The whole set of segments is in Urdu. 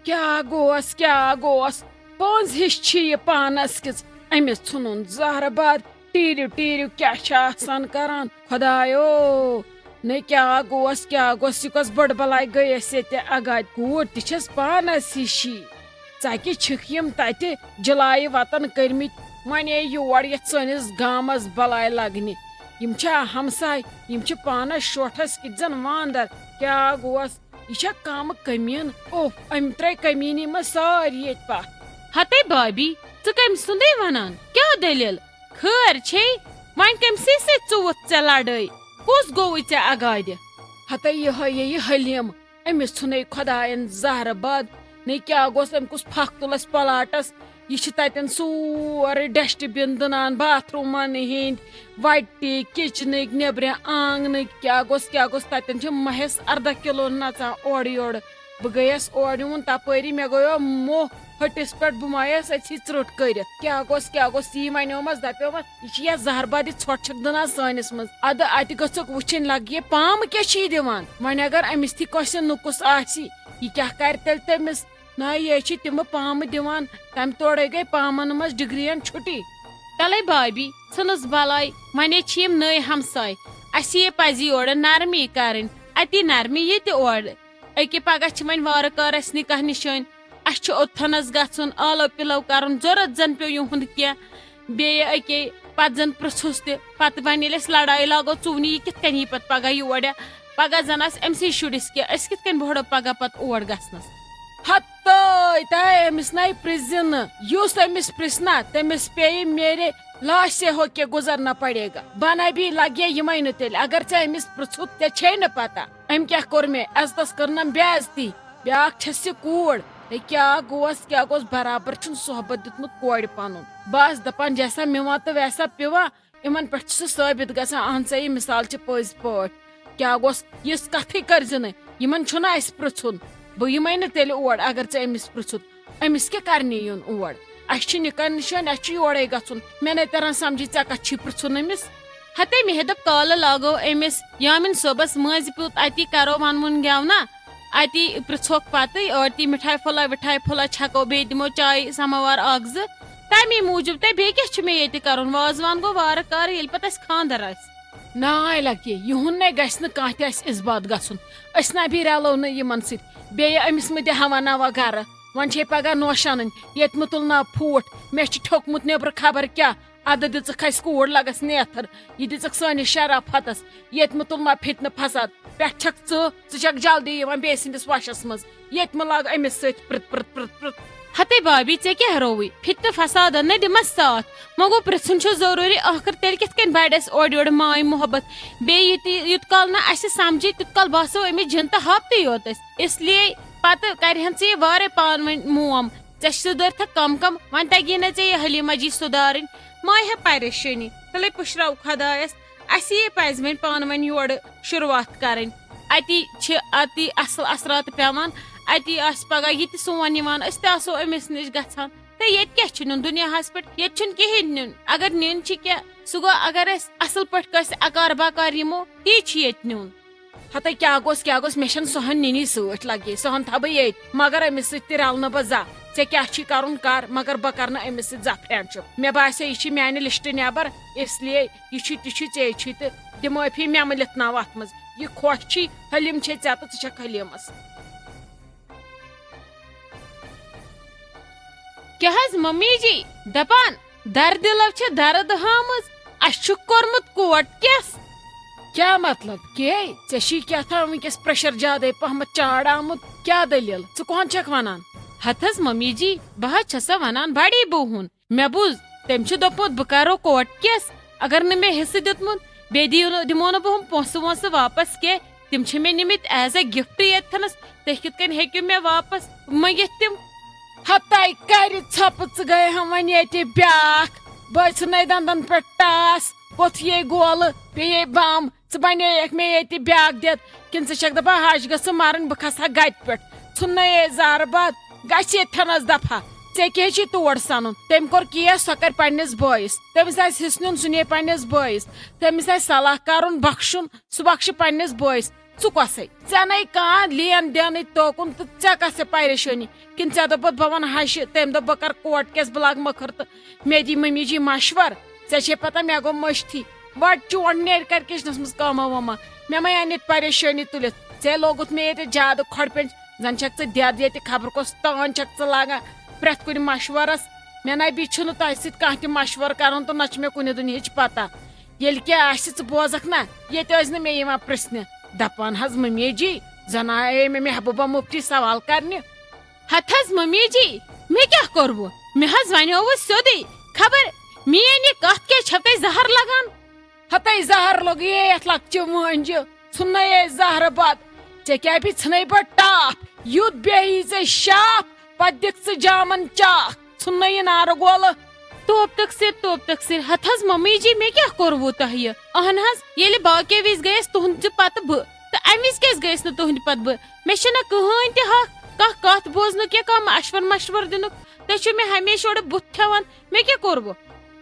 کیا گوس پانز ہش چھ یہ پانس کس امس ژھنن زہرٕ باد ٹیٖرِو کیا آسان کران خدایو نہ کیا گوس یہ کس بڑ بلائی گیس یہ اگاد کوٗر تہِ چھس پانس ہشی ژکہِ چھِکھ یم تتہِ جلایہِ وطن کٔرمٕتۍ ونے یور یتھ سٲنِس گامس بلاے لگنہِ یم چھا ہمساے یم چھ پانس شوٹھس کِتھ زن واندر کیا گوس یہ چھا کم کمین اوہ ام ترٛٲے کمینی منٛز سٲری ییٚتہِ پتھ ہتے بابی ژٕ کٔمۍ سُنٛدے ونان کیٛاہ دٔلیٖل خٲر چھے وۄنۍ کٔمسٕے سۭتۍ ژوٚوُتھ ژےٚ لڑٲے کُس گوٚوُے ژےٚ اگادِ ہتے یہ حلیم امس ژھُنے خداین زہرٕ باد نہ کیا گوس ام کُس پھکھ تُلس پلاٹس یہ چھ تتین سورے ڈسٹ بن دٕنان باتھ روٗمن ہٕنٛدۍ وٹہِ کچنٕکۍ نیبرٕ آنگنٕکۍ کیا گوس تتین چھ مہس 18 کلو نژان اورٕ یورٕ بہٕ گٔیس اورٕ یوٗن تپٲری مےٚ گٔیو موہ ہٹس پٮ۪ٹھ بہٕ مایس أتھی ژرٛٹ کٔرِتھ کیا گوس یی ونیومس دپیومس یہ چھ یتھ زہر بادِ ژھۄٹھ چھکھ دٕنان سٲنس منٛز ادٕ اتہِ گٔژھکھ وٕچھِنۍ لگہِ یہ پامہٕ کیٛاہ چھِ یہِ دِوان وۄنۍ اگر أمِس تھی کٲنٛسہِ نُکُس آسہِ یہ کیا کرِ تیٚلہِ تٔمِس نہ یہ چھ تِمہٕ پامہٕ دِوان تمہِ تورے گٔے پامن منٛز ڈگرین چھُٹی تلے بابی ژھٕنُس بلاے ونے چھ یم نٔے ہمساے اسہِ یہ پزِ یورٕ نرمی کرٕنۍ اتی نرمی ییٚتہِ اورٕ أکہِ پگہہ چھ وۄنۍ وارٕ کار اسہِ نکاح نِشٲنۍ اسہِ چھُ اوٚتھنس گژھُن آلو پِلو کرُن ضوٚرتھ زن پیو یِہُنٛد کینٛہہ بیٚیہِ أکے پتہٕ زن پرژھُس تہِ پتہٕ وۄنۍ ییٚلہِ أسۍ لڑٲے لاگو ژوٗنہِ یہِ کِتھ کٔنۍ یی پتہٕ پگہہ یور پگہہ زن آسہِ أمسٕے شُرِس کینٛہہ أسۍ کِتھ کٔنۍ بہرو پگہہ پتہٕ اور گژھنس ہتٲے أمِس نَے پرٛژھزِ نہٕ یُس أمِس پرٛژھنا تٔمِس پیٚیہِ میرے لاش سے ہو کے گزرنا پڑے گا بنبی لگے یمے نہٕ تیٚلہِ اگر ژےٚ أمِس پرٛژھُتھ ژےٚ چھے نہٕ پتہ أمۍ کیٛاہ کوٚر مےٚ عزتس کٔرنم بے عزتی بیٛاکھ چھس یہِ کوٗر کیا گوس برابر چھُنہٕ صحبت دیُتمُت کورِ پنُن بس دپان جیسا مِوا تہٕ ویسا پیوا یِمن پٮ۪ٹھ چھُ سُہ ثٲبت گژھان اہن سا یہِ مثال چھِ پٔزۍ پٲٹھۍ کیا گوس یِژھ کتھٕے کٔرزِ نہٕ یِمن چھُنہ اسہِ پرژھُن بہٕ یِمے نہٕ تیٚلہِ اور اگر ژےٚ أمِس پرژھُتھ أمِس کیٛاہ کرنہِ یُن اور اسہِ چھِ نِکاح نِشٲنۍ اسہِ چھُ یورے گژھُن مےٚ نَے تران سمجھی ژےٚ کتھ چھی پرژھُن أمِس ہتے مےٚ دوٚپ کالہٕ لاگو أمِس یامِن صٲبس مٲنٛزِ پیوٗت اتی کرو ونوُن گٮ۪ونا اتی پرژھوکھ پتہٕ اورتی مٹھاے پھولا چھکو بیٚیہِ دِمو چاے سماوار اکھ زٕ تمی موٗجوٗب تہٕ بیٚیہِ کیٛاہ چھُ مےٚ ییٚتہِ کرُن وازوان گوٚو وارٕ کارٕ ییٚلہِ پتہٕ اسہِ خانٛدر آسہِ ناے لگے یِہُنٛد نے گژھِ نہٕ کانٛہہ تہِ اسہِ اِثبات گژھُن أسۍ نہ بھی رلو نہٕ یِمن سۭتۍ بیٚیہِ أمِس مہٕ دِ ہوا نوا گرٕ وۄنۍ چھے پگہہ نوش انٕنۍ ییٚتہِ مہٕ تُلناو پھوٗٹ مےٚ چھُ ٹھوٚکمُت نیبرٕ خبر کیٛاہ ادٕ دِژٕکھ اسہِ کوٗر لگس نیتھر یہِ دِژٕکھ سٲنِس شرافتس ییٚتہِ مہٕ تُلناو فِتنہٕ فساد پٮ۪ٹھ چھکھ ژٕ چھکھ جلدی یِوان بیٚیہِ سٕنٛدِس وشس منٛز ییٚتہِ مہٕ لاگ أمِس سۭتۍ پرٛژھ ہتے بابی ژےٚ کیٛاہ رووٕے فِتنہٕ فسادن نہ دِمس ساتھ وۄنۍ گوٚو پرژھُن چھُ ضروٗری آخر تیٚلہِ کِتھ کٔنۍ بڑِ اسہِ اورٕ یورٕ ماے محبت بیٚیہِ یوٗت کال نہٕ اسہِ سمجھی تیوٗت کال باسو أمِس جِن تہٕ ہفتٕے یوت أسۍ اسلیے پتہٕ کرِہن ژٕ یہِ وارے پانہٕ ؤنۍ موم ژےٚ سُدٲرتھکھ کم وۄنۍ تگی نہٕ ژےٚ یہِ حلیٖما جی سُدارٕنۍ ماے ہے پریشٲنی تیٚلے پُشراو خۄدایس اسہِ یہِ پزِ وۄنۍ پانہٕ ؤنۍ یورٕ شروعات کرٕنۍ اتی چھِ اتی اصل اثرات پیوان اتی آسہِ پگہہ یہِ تہِ سون یِوان أسۍ تہِ آسو أمِس نِش گژھان تہٕ ییٚتہِ کیٛاہ چھُ نیُن دُنیاہس پٮ۪ٹھ ییٚتہِ چھُنہٕ کِہینۍ نیُن اگر نیُن چھِ کینٛہہ سُہ گوٚو اگر أسۍ اصل پٲٹھۍ کٲنٛسہِ اکار بکار یِمو تی چھِ ییٚتہِ نیُن ہتے کیا گوس مےٚ چھنہٕ سۄہن نِنی سۭتۍ لگے سۄہن تھاو بہٕ ییٚتہِ مگر أمِس سۭتۍ تہِ رلہٕ نہٕ بہٕ زانٛہہ ژےٚ کیٛاہ چھی کرُن کر مگر بہٕ کرٕ نہٕ أمِس سۭتۍ زانٛہہ فرینڈشِپ مےٚ باسے یہِ چھِ میانہِ لسٹہٕ نٮ۪بر اسلیے یہِ چھُ تہِ چھُ ژےٚ چھُے تہٕ دِ معٲفی مےٚ مہٕ لِتھناو اتھ منٛز یہِ خۄش چھی حلیم چھے ژےٚ تہٕ ژٕ چھکھ حلیٖمس کیٛاہ حظ ممی جی دپان دردِلو چھِ درد ہٲمٕژ اسہِ چھُکھ کوٚرمُت کوٹ کیس کیا مطلب ژےٚ چھی کیٛاہ تھام ونکیٚس پریشر زیادے پہمتھ چاڑ آمُت کیٛاہ دٔلیٖل ژٕ کۄہن چھکھ ونان ہتھ حظ ممی جی بہٕ حظ چھسا ونان بڑی بہٕ ہُن مےٚ بوٗز تٔمۍ چھُ دوٚپمُت بہٕ کرو کوٹ کیس اگر نہٕ مےٚ حصہٕ دیُتمُت بیٚیہِ دِمو نہٕ بہٕ ہُم پونٛسہٕ وونٛسہٕ واپس کینٛہہ تِم چھِ مےٚ نِمٕتۍ ایز اے گفٹ ییٚتھنس تُہۍ کِتھ کٔنۍ ہیٚکِو مےٚ واپس مٔنگِتھ تِم ہتے کرِ ژھۄپہٕ ژٕ گٔے ہم وۄنۍ ییٚتہِ بیٛاکھ بہٕ ژھٕنَے دندن پٮ۪ٹھ ٹاس پوٚتھ یے گولہٕ بیٚیہِ بم ژٕ بنییکھ مےٚ ییٚتہِ بیٛاکھ دِتھ کِنہٕ ژٕ چھکھ دپان ہش گژھٕ مرٕنۍ بہٕ کھسہٕ ہا گتہِ پٮ۪ٹھ ژھُننے زارٕ باد گژھ ییٚتھنس دفا ژے کیٛاہ چھُے تور سنُن تٔمۍ کوٚر کیس سۄ کرِ پننِس بٲیِس تٔمِس آسہِ حصہٕ نیُن سُہ نی پننِس بٲیِس تٔمِس آسہِ صلاح کرُن بخشُن سُہ بخشہِ پننِس بٲیِس ژٕ کۄسے ژےٚ نَے کانٛہہ لین دینٕے توکُن تہٕ ژےٚ کَس ژےٚ پریشٲنی کِنہٕ ژےٚ دوٚپُتھ بہٕ وَنہٕ ہشہِ تٔمۍ دوٚپ بہٕ کَرٕ کوٹ کیس بہٕ لاگہٕ مٔکھٕر تہٕ مےٚ دی مٔمی جی مشور ژےٚ چھے پتہ مےٚ گوٚو مٔشتھٕے وٹ چونٛڈ نیرِ کر کِچنس منٛز کٲما وٲما مےٚ ما اَنہِ ییٚتہِ پریشٲنی تُلِتھ ژےٚ لوگُتھ مےٚ ییٚتہِ زیادٕ کھۄڑ پٮ۪نٛج زن چھکھ ژٕ دٮ۪د ییٚتہِ خبر کۄس تان چھکھ ژٕ لاگان پرٛٮ۪تھ کُنہِ مشورس مےٚ نَے چھُنہٕ تۄہہِ سۭتۍ کانٛہہ تہِ مشور کرُن تہٕ نہ چھِ مےٚ کُنہِ دُنہِچ پتہ ییٚلہِ کیٛاہ آسہِ ژٕ بوزکھ نا ییٚتہِ ٲسۍ نہٕ مےٚ یِوان پرژھنہِ دپان حظ ممی جی زن آیے مےٚ محبوبہ مفتی سوال کرنہِ ہتھ حظ ممی جی مےٚ کیٛاہ کوٚروٕ مےٚ حظ ونیووٕ سیوٚدُے خبر میٲنۍ یہِ کتھ کیٛاہ چھو تۄہہِ زہر لگان ہتے زہر لوٚگُے یتھ لۄکچہِ مٲنجہِ ژھُننے زہرٕ بد ژےٚ کیٛاہ پے ژھٕنَے بہٕ ٹاپھ یُتھ بیٚیہِ ژےٚ شاپ پتہٕ دِکھ ژٕ جامن چاکھ ژھُننے یہِ نارٕ گولہٕ توپ تقصیر ہتھ حظ ممی جی مےٚ کیٛاہ کوٚروٕ تۄہہِ اہن حظ ییٚلہِ باقٕے وِزِ گٔیس تُہنٛدِ پتہٕ بہٕ تہٕ امہِ وِزِ کیٛازِ گٔیس نہٕ تُہنٛدِ پتہٕ بہٕ مےٚ چھُنہٕ کٕہٕنۍ تہِ حق کانٛہہ کتھ بوزنُک یا کانٛہہ مشور دِنُک تُہۍ چھِو مےٚ ہمیشہٕ اورٕ بُتھ تھاوان مےٚ کیٛاہ کوٚروٕ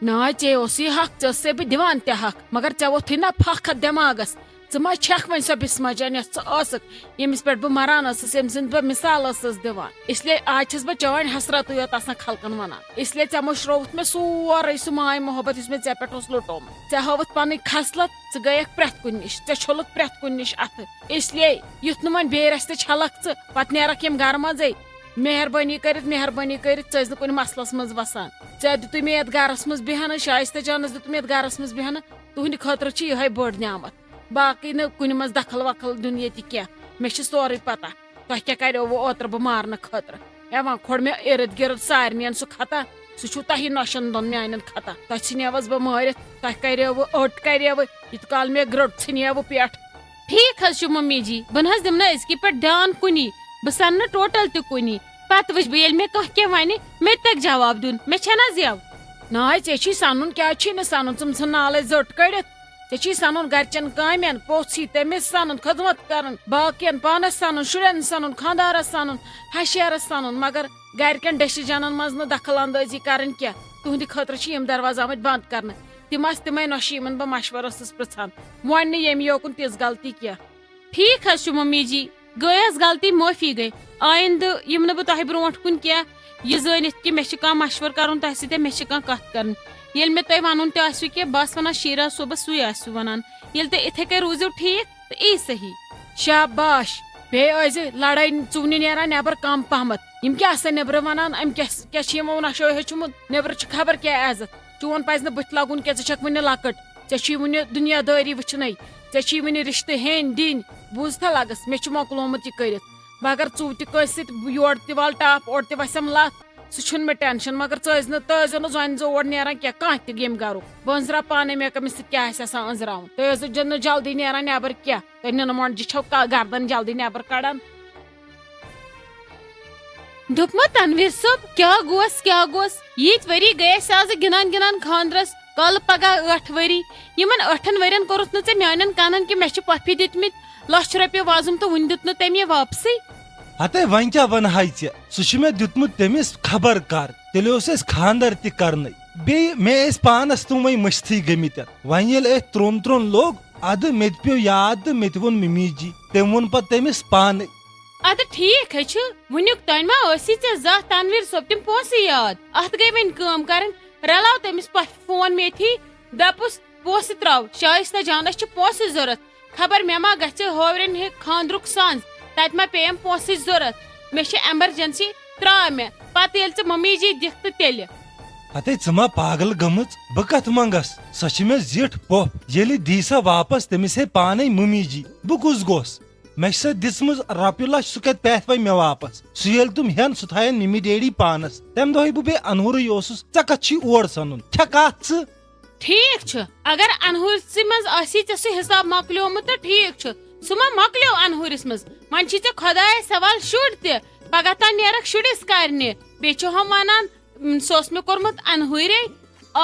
نا ژےٚ اوسُے حق ژےٚ ٲسے بہٕ دِوان تہِ حق مگر ژےٚ ووٚتھُے نا پھکھ اتھ دٮ۪ماغس ژٕ ما چھکھ وۄنۍ سۄ بسما جان یۄس ژٕ ٲسٕکھ ییٚمِس پٮ۪ٹھ بہٕ مران ٲسٕس ییٚمہِ سٕنٛز بہٕ مثال ٲسٕس دِوان اسلیے آز چھس بہٕ چٲنۍ حسرتٕے یوت آسان خلقن ونان اسلیے ژےٚ مٔشرووُتھ مےٚ سورُے سُہ ماے محبت یُس مےٚ ژےٚ پٮ۪ٹھ اوس لُٹومُت ژےٚ ہٲوٕتھ پنٕنۍ خصلت ژٕ گٔیکھ پرٛٮ۪تھ کُنہِ نِش ژےٚ چھوٚلُتھ پرٛٮ۪تھ کُنہِ نِش اتھٕ اسلیے یُتھ نہٕ وۄنۍ بیٚیہِ رژھِ تہِ چھلکھ ژٕ پتہٕ نیرکھ یِم گرٕ منٛزے مہربٲنی کٔرِتھ ژٕ ٲسۍ نہٕ کُنہِ مسلس منٛز وسان ژےٚ دِتُے مےٚ یتھ گرس منٛز بیہنہٕ شایستہ جانس دِتُم یتھ گرس منٛز بیہنہٕ تُہنٛدِ خٲطرٕ چھِ یِہے بٔڑ نعمت باقٕے نہٕ کُنہِ منٛز دخل وخل دیُن ییٚتہِ کینٛہہ مےٚ چھِ سورُے پتہ تۄہہِ کیٛاہ کریووٕ اوترٕ بہٕ مارنہٕ خٲطرٕ وۄنۍ کھوٚڑ مےٚ ارد گرد سارنٕین سُہ خطا سُہ چھُو تۄہی نۄشن دۄن میانٮ۪ن خطا تۄہہِ ژھٕنیوس بہٕ مٲرِتھ تۄہہِ کریووٕ أٹ کریوٕ یِتھ کال مےٚ گرٛوٹ ژھٕنیوٕ پٮ۪ٹھ ٹھیٖک حظ چھُ ممی جی بہٕ نہ حظ دِمہٕ نہٕ أزکہِ پٮ۪ٹھ دیان کُنی بہٕ سنہٕ نہٕ ٹوٹل تہِ کُنی پتہٕ وٕچھ بہٕ ییٚلہِ مےٚ کانٛہہ کینٛہہ وَنہِ مےٚ تہِ تگہِ جواب دیُن مےٚ چھےٚ نہ زٮ۪و ناے ژےٚ چھُے سنُن کیٛازِ چھُے نہٕ سنُن ژٕ ژھٕن نالے زٔٹ کٔڑِتھ ژےٚ چھُے سنُن گرِچٮ۪ن کامٮ۪ن پوٚژھ یی تٔمِس سنُن خدمت کرُن باقین پانس سنُن شُرٮ۪ن سنُن خانٛدارس سنُن ہشیرس سنُن مگر گرِکٮ۪ن ڈیسِجنن منٛز نہٕ دخل اندٲزی کرٕنۍ کینٛہہ تُہنٛدِ خٲطرٕ چھِ یِم دروازٕ آمٕتۍ بنٛد کرنہٕ تِم آسہٕ تِمے نۄشہِ یِمن بہٕ مشور ٲسٕس پرژھان وۄنۍ نہٕ ییٚمہِ یوکُن تِژھ غلطی کینٛہہ ٹھیٖک حظ چھُ ممی جی گٔے حظ غلطی معٲفی گٔے آیندٕ یِم نہٕ بہٕ تۄہہِ برونٛٹھ کُن کینٛہہ یہِ زٲنِتھ کہِ مےٚ چھِ کانٛہہ مشور کرُن تۄہہِ سۭتۍ مےٚ چھِ کانٛہہ کتھ کرٕنۍ ییٚلہِ مےٚ تۄہہِ ونُن تہِ آسوٕ کینٛہہ بہٕ آسہٕ ونان شیٖراز صٲبس سُے آسوٕ ونان ییٚلہِ تُہۍ اِتھے کٔنۍ روٗزِو ٹھیٖک تہٕ یی صحیح شاباش بیٚیہِ ٲسۍ لڑٲے ژوٗنہِ نیران نٮ۪بر کم پہمتھ یِم کیٛاہ آسان نٮ۪برٕ ونان أمۍ کیٛاہ چھِ یِمو نشو ہیوٚچھمُت نٮ۪برٕ چھُ خبر کیٛاہ عزت چون پزِ نہٕ بٕتھِ لگُن کینٛہہ ژٕ چھکھ وُنہِ لۄکٕٹ ژےٚ چھُے وُنہِ دُنیا دٲری وٕچھنٕے ژےٚ چھُے وُنہِ رشتہٕ ہیٚنۍ دِنۍ بوٗزتھا لگس مےٚ چھُ مۄکلومُت یہِ کٔرِتھ بہٕ اگر ژٕ تہِ کٲنٛسہِ سۭتۍ یورٕ تہِ وال ٹاپ اورٕ تہِ وسٮ۪م لتھ سُہ چھُنہٕ مےٚ ٹینشن مگر ژٕ ٲسۍزیو نہٕ زۄنہِ زور نیران کینٛہہ کانٛہہ تہِ ییٚمہِ گرُک بہٕ أنزراو پانے مےٚ کٔمِس سۭتۍ کیٛاہ آسہِ آسان أنزراوُن تُہۍ ٲسۍزیو نہٕ جلدی نیران نٮ۪بر کینٛہہ تُہۍ نُنہٕ مۄنٛڈجہِ چھو گردن جلدی نٮ۪بر کڑان دوٚپما تنویٖر صٲب کیٛاہ گوس ییٖتۍ ؤری گٔے اَسہِ آزٕ گِنٛدان خانٛدرس کالہٕ پگاہ 8 ؤری یِمن 8 ؤرین کوٚرُتھ نہٕ ژےٚ میانٮ۪ن کنن کہِ مےٚ چھِ پۄپھِ دِتمٕتۍ ₹1,00,000 وازُم تہٕ وُنہِ دیُت نہٕ تٔمۍ یہِ واپسٕے ہتے وۄنۍ کیٛاہ ونہاے ژےٚ سُہ چھُ مےٚ دیُتمُت تٔمِس خبر کر تیٚلہِ اوس اَسہِ خانٛدر تہِ کرنٕے بیٚیہِ مےٚ ٲسۍ پانس تِم وۄنۍ مٔشتھٕے گٔمٕتۍ وۄنۍ ییٚلہِ أتھۍ ترٛوٚن لوٚگ ادٕ مےٚ تہِ پیٚو یاد تہٕ مےٚ تہِ ووٚن ممی جی تٔمۍ ووٚن پتہٕ تٔمِس پانے ادٕ ٹھیٖک حظ چھُ وُنیُک تانۍ ما ٲسی ژےٚ زانٛہہ تنویٖر صٲب تِم پونٛسہٕ یاد اتھ گٔے وۄنۍ کٲم کرٕنۍ رلاو تٔمِس پۄپھِ فون میتھی دپُس پونٛسہٕ تراو شایستہ جانس چھِ پونٛسہٕ ضروٗرت خبر مےٚ ما گژھِ ہورٮ۪ن ہہِ خانٛدرُک سنٛز تتہِ ما پیٚیَم پونٛسٕچ ضروٗرت مےٚ چھِ ایمرجنسی تراو مےٚ پتہٕ ییٚلہِ ژٕ ممی جی دِکھ تہٕ تیٚلہِ ہتے ژٕ ما پاگل گٔمٕژ بہٕ کتھ منٛگس سۄ چھِ مےٚ زِٹھ پۄپھ ییٚلہِ دی سا واپس تٔمِس ہے پانے ممی جی بہٕ کُس گوٚس مےٚ چھِ سۄ دِژمٕژ ₹1,00,000 سُہ کتہِ پٮ۪تھ وۄنۍ مےٚ واپس سُہ ییٚلہِ تِم ہٮ۪ن سُہ تھاین ممی ڈیڈی پانس تمہِ دۄہے بہٕ بیٚیہِ انہورٕے اوسُس ژےٚ کتھ چھُے اور سنُن چھےٚ کتھ ژٕ ٹھیٖک چھُ اگر انہورسٕے منٛز آسی ژےٚ سُہ حساب مۄکلیومُت تہٕ ٹھیٖک چھُ سُہ ما مۄکلیو انہورِس منٛز وۄنۍ چھی ژےٚ خۄدایس سوال شُرۍ تہِ پگاہ تام نیرکھ شُرِس کرنہِ بیٚیہِ چھُ ہُم ونان سُہ اوس مےٚ کوٚرمُت انہورے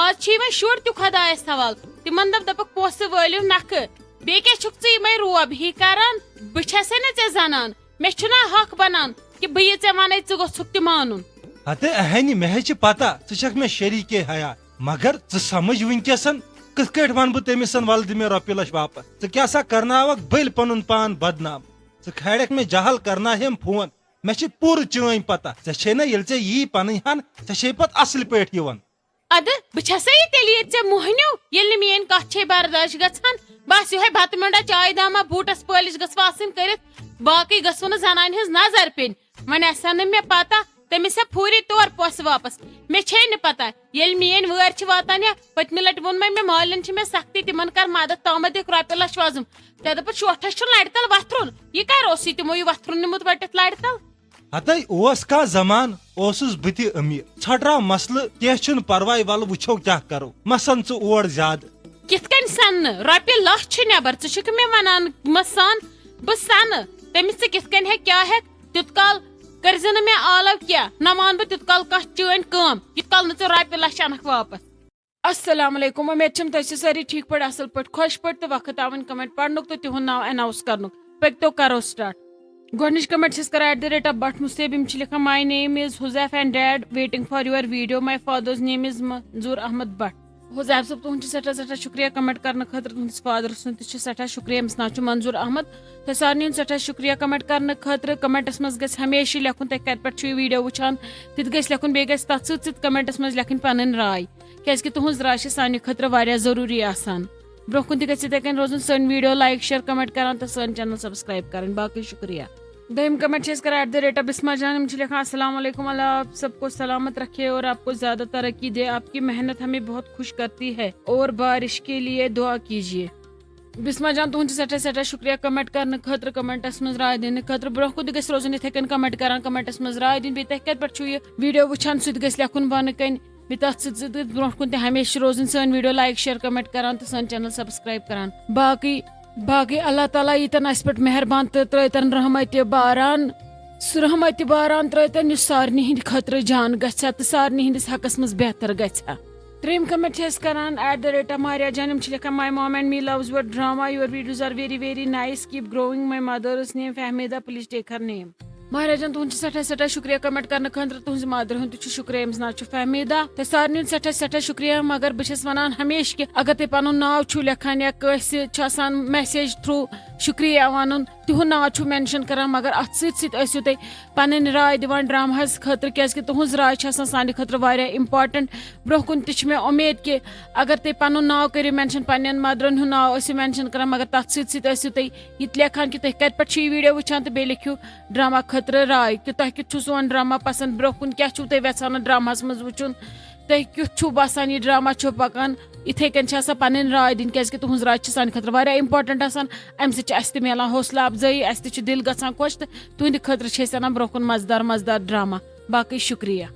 آز چھِ وۄنۍ شُرۍ تہِ خۄدایس سوال تِمن دپکھ پونٛسہٕ وٲلِو نکھٕ بیٚیہِ کیٛاہ چھُکھ ژٕ یِمے روب ہی کران بہٕ چھسے نہٕ ژےٚ زنان مےٚ چھُنہ حق بنان کہِ بہٕ یہِ ژےٚ ونَے ژٕ گوٚژھُکھ تہِ مانُن ہتے اہنی مے چھ پتہ ژٕ چھکھ مے شریک حیات مگر ژٕ سمجھ ونکسن کتھ کٹ ون بہ تمسن ول دِ مے رۄپیہِ لچھ واپس ژٕ کیاہ سا کرناوکھ بٔلۍ پنُن پان بدنام ژٕ کھالکھ مے جہل کرناہم فون مے چھ پوٗرٕ چٲنۍ پتہ ژےٚ چھے نا ییٚلہِ ژےٚ یی پنٕنۍ ہن ژےٚ چھے پتہٕ اصل پٲٹھۍ یِوان اد بہ چھسا یہ تیٚلہِ ییٚتہِ ژےٚ موہنیو ییٚلہِ نہٕ میٲنۍ کتھ چھے برداش گژھان بس یہے بتہٕ منڈا چاے داما بوٹس پٲلِش گژھِ آسٕنۍ کٔرِتھ باقٕے گژھو نہٕ زنانہِ ہٕنٛز نظر پیٚنۍ وۄنۍ آسہِ نہٕ مےٚ پتہ تٔمِس ہا پھوٗری طور پونٛسہٕ واپس مےٚ چھے نہٕ پتہ ییٚلہِ میٲنۍ وٲرۍ چھِ واتان یا پٔتمہِ لٹہِ ووٚن مےٚ مالٮ۪ن چھِ مےٚ سختی تِمن کر مدد تامتھ دِکھ رۄپیہِ لچھ وۄزُم ژےٚ دوٚپُتھ شوٹھس چھُ لرِ تل وتھرُن یہ کر اوسُے تِمو یہ وتھرُن نِمُت وٹِتھ لرِ تل ہتے اوس کانٛہہ زمان اوسُس بہٕ تہِ أمیٖر ژھٹراو مسلہٕ کینٛہہ چھُنہٕ پرواے ولہٕ وٕچھو کیاہ کرو مہ سن ژٕ اور زیادٕ کِتھ کٔنۍ سننہٕ رۄپیہِ لچھ چھِ نٮ۪بر ژٕ چھُکھ مےٚ ونان مہ سن بہٕ سنہٕ تٔمِس ژٕ کِتھ کٔنۍ ہیٚکھ کیاہ ہیٚکھ تیُت کال کٔرزِ نہٕ مےٚ آلو کینٛہہ نہ مان بہٕ تیُت کال کانٛہہ چٲنۍ کٲم یُت کال نہٕ ژٕ رۄپیہِ لچھ انکھ واپس السلام علیکم امید چھم تُہۍ چھِو سٲری ٹھیٖک پٲٹھۍ اصل پٲٹھۍ خۄش پٲٹھۍ تہٕ وقت آوٕنۍ کمنٹ پرنُک تہٕ تِہُنٛد ناو اناوُس کرنُک پٔکتو کرو سٹارٹ گۄڈنِچ کمنٹ چھس کران @ بٹ مُستیب یِم چھِ لیکھان my name is Huzaif and dad waiting for your video my father's name is Manzoor Ahmad Butt Huzaif صٲب تُہُنٛد چھُ سٮ۪ٹھاہ شُکریہ کمنٹ کرنہٕ خٲطرٕ تُہنٛدِس فادر سُنٛد تہِ چھُ سٮ۪ٹھاہ شُکریہ أمِس ناو چھُ منظور احمد تۄہہِ سارنٕے ہُنٛد سٮ۪ٹھاہ شُکریہ کمنٹ کرنہٕ خٲطرٕ کمنٹس منٛز گژھِ ہمیشہِ لیکھُن تُہۍ کتہِ پٮ۪ٹھ چھُو یہِ ویٖڈیو وٕچھان تہِ تہِ گژھِ لیکھُن بیٚیہِ گژھِ تتھ سۭتۍ سۭتۍ کمنٹس منٛز لیکھٕنۍ پنٕنۍ راے کیازِ کہِ تُہنٛز راے چھِ سانہِ خٲطرٕ واریاہ ضروٗری آسان برونٛہہ کُن تہِ گژھِ یِتھٕے کٔنۍ روزُن سٲنۍ ویٖڈیو لایک شیر کمنٹ کران تہٕ سٲنۍ چینل سبسکرایب کرٕنۍ باقٕے شُکریہ دوٚیِم کمنٹ چھِ أسۍ کران @ بسما جان یِم چھِ لیکھان السلام علیکم اللہ آپ سب کو سلامت رکھے اور آپ کو زیادہ ترقی دے آپ کی محنت ہمیں بہت خوش کرتی ہے اور بارش کے لیے دعا کیجیے بسما جان تُہُنٛد چھُ سٮ۪ٹھاہ شُکریہ کمنٹ کرنہٕ خٲطرٕ کمنٹس منٛز راے دِنہٕ خٲطرٕ برونٛہہ کُن تہِ گژھِ روزُن یِتھٕے کٔنۍ کمنٹ کران کمنٹس منٛز راے دِنۍ بیٚیہِ تۄہہِ کتہِ پٮ۪ٹھ چھُو یہِ ویٖڈیو وٕچھان سُہ تہِ گژھِ لیکھُن بۄنہٕ کَنۍ بیٚیہِ تتھ سۭتۍ سۭتۍ برونٛٹھ کُن تہِ ہمیشہِ روزٕنۍ سٲنۍ ویٖڈیو لایک شیر کمنٹ کران تہٕ سٲنۍ چینل سبسکرایب کران باقٕے اللہ تعالیٰ ییٖتن اَسہِ پٮ۪ٹھ مہربان تہٕ ترٲیتن رحمتہِ باران سُہ رحمتہِ باران ترٲیتن یُس سارنٕے ہٕنٛدِ خٲطرٕ جان گژھِ ہا تہٕ سارنٕے ہٕنٛدِس حقس منٛز بہتر گژھِ ہا ترٛیٚیِم کمنٹ چھِ أسۍ کران @ ماریا جان یِم چھِ لیکھان my mom and me loves your drama your videos are very very nice keep growing my mother's name Fahmida please take her name Maria جان تُہُنٛد چھُ سٮ۪ٹھاہ شُکریہ کمنٹ کرنہٕ خٲطرٕ تُہنٛزِ مادرِ ہُنٛد تہِ چھُ شُکریہ أمِس ناو چھُ فہمیدہ تۄہہِ سارنٕے ہُنٛد سٮ۪ٹھاہ شُکریہ مگر بہٕ چھَس وَنان ہمیشہِ کہِ اگر تُہۍ پنُن ناو چھُو لیکھان یا کٲنٛسہِ چھُ آسان میسیج تھروٗ شُکریہ وَنُن تِہُنٛد ناو چھُو مینشن کران مگر اتھ سۭتۍ سۭتۍ ٲسِو تُہۍ پنٕنۍ راے دِوان ڈراماہس خٲطرٕ کیازِ کہِ تُہنٛز راے چھِ آسان سانہِ خٲطرٕ واریاہ امپارٹنٹ برونٛہہ کُن تہِ چھِ مےٚ اُمید کہِ اگر تُہۍ پنُن ناو کٔرِو مینشن پننٮ۪ن مدرن ہُنٛد ناو ٲسِو مینشن کران مگر تتھ سۭتۍ سۭتۍ ٲسِو تُہۍ یہِ تہِ لیکھان کہِ تُہۍ کتہِ پٮ۪ٹھ چھِو یہِ ویٖڈیو وٕچھان تہٕ بیٚیہِ لیکھِو ڈراما خٲطرٕ راے کہِ تۄہہِ کیُتھ چھُو سون ڈراما پسنٛد برونٛہہ کُن کیاہ چھُو تُہۍ یژھان اتھ ڈراماہس منٛز وٕچھُن تۄہہِ کیُتھ چھُو باسان یہِ ڈراما چھُ پکان یِتھٕے کٔنۍ چھِ آسان پنٕنۍ راے دِنۍ کیازِ کہِ تُہنٛز راے چھِ سانہِ خٲطرٕ واریاہ امپارٹنٹ آسان امہِ سۭتۍ چھِ اسہِ تہِ مِلان حوصلہٕ افضٲیی اسہِ تہِ چھُ دِل گژھان خۄش تہٕ تُہنٛدِ خٲطرٕ چھِ أسۍ انان برونٛہہ کُن مزٕدار ڈراما باقٕے شُکریہ